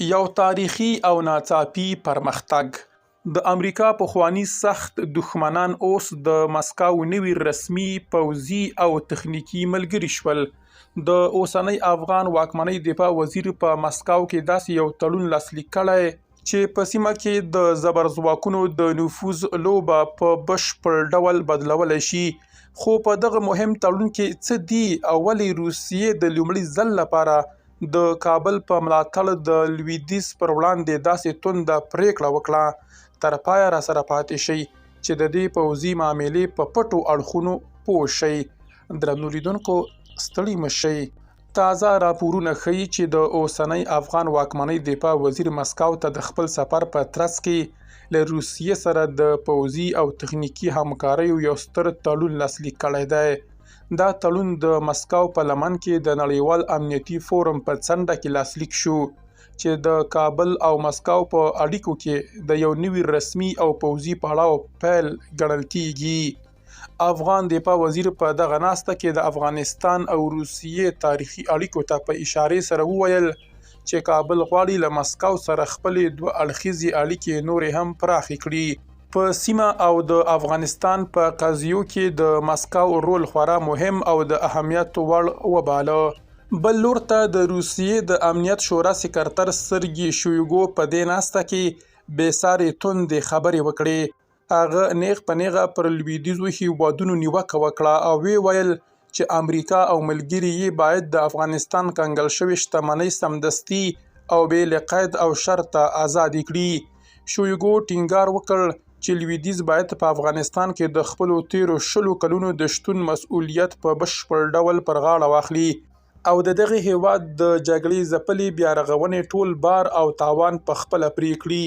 یو تاریخي او ناڅاپي پرمختګ. د امریکا پخواني سخت دښمنان اوس د مسکو نوي رسمي پوځي او تخنیکي ملګري شول. د اوسنۍ افغان واکمنۍ دفاع وزیر په مسکو کې داسې یو تړون لاسلیک کړی چې په سیمه کې د زبرځواکونو د نفوذ لوبه په بشپړ ډول بدلولی شي. خو په دغه مهم تړون کې څه دي او ولې روسیې د لومړي ځل لپاره د کابل په ملاتړ د لویدیځ پر وړاندې داسې تونده پریکړه وکړه؟ تر پایه راسره پاتې شئ چې د دې پوځي معاملې په پټو اړخونو پوه شئ. درنو لیدونکو، ستړي مه شئ. تازه راپورونه ښیي چې د اوسنۍ افغان واکمنۍ دفاع وزیر مسکو ته د خپل سفر په ترڅ کې له روسیې سره د پوځي او تخنیکي همکاریو یو ستر تړون لاسلیک کړی دی. دا تړون د مسکو په لمن کې د نړیوال امنیتي فورم په څنډه کې لاسلیک شو چې د کابل او مسکو په اړیکو کې د یو نوي رسمي او پوځي پړاو پیل ګڼل کیږي. افغان دفاع وزیر په دغه ناسته کې د افغانستان او روسیې تاریخي اړیکو ته په اشارې سره وویل چې کابل غواړي له مسکو سره خپلې دوه اړخیزې اړیکې نورې هم پراخې کړي. په سیمه او د افغانستان په قضیو کې د مسکو رول خورا مهم او د اهمیت وړ وباله. بل لور ته د روسیې د امنیت شورا سکرتر سرګي شویګو په دې ناسته کې بې سارې توندې خبرې وکړې. هغه نیغ په نیغه پر لویدیځو هیوادونو نیوکه وکړه او ویې ویل چې امریکا او ملګري یې باید د افغانستان کنګل شوې شتمنۍ سمدستي او بې له قید او شرطه ازادې کړي. شویګو ټینګار وکړ چې لویدیځ باید په افغانستان کې د خپلو تیرو 20 کلونو د شتون مسؤلیت په بشپړ ډول پر غاړه واخلي او د دغه هیواد د جګړې ځپلې بیا رغونې ټول بار او تاوان په خپله پرې کړي.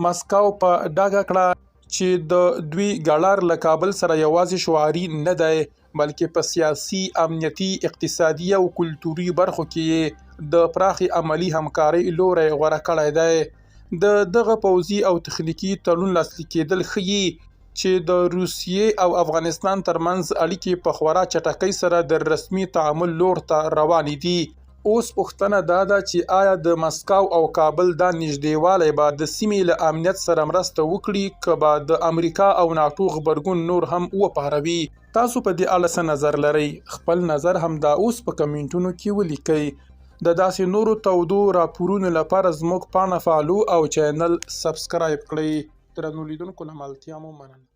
مسکو په ډاګه کړه چې د دوی ګړار له کابل سره یوازې شعاري نه دی، بلکې په سیاسي، امنیتي، اقتصادي او کلتوري برخو کې د پراخې عملي همکارۍ لوری غوره کړی دی. د دغه پوځي او تخنیکي تړون لاسلیک کېدل ښیي چې د روسیې او افغانستان ترمنځ اړیکې په خورا چټکۍ سره د رسمي تعامل لور ته روانې دي. اوس پوښتنه دا ده چې آیا د مسکو او کابل دا نږدېوالی به د سیمې له امنیت سره مرسته وکړي که به د امریکا او ناټو غبرګون نور هم وپاروي؟ تاسو په دې اړه څه نظر لرئ؟ خپل نظر همدا اوس په کمنټونو کې ولیکئ. د داسې نورو تودو راپورونو لپاره زموږ پاڼه فالو او چینل سبسکرایب کړئ. درنو لیدونکو، له ملتیا مو مننه.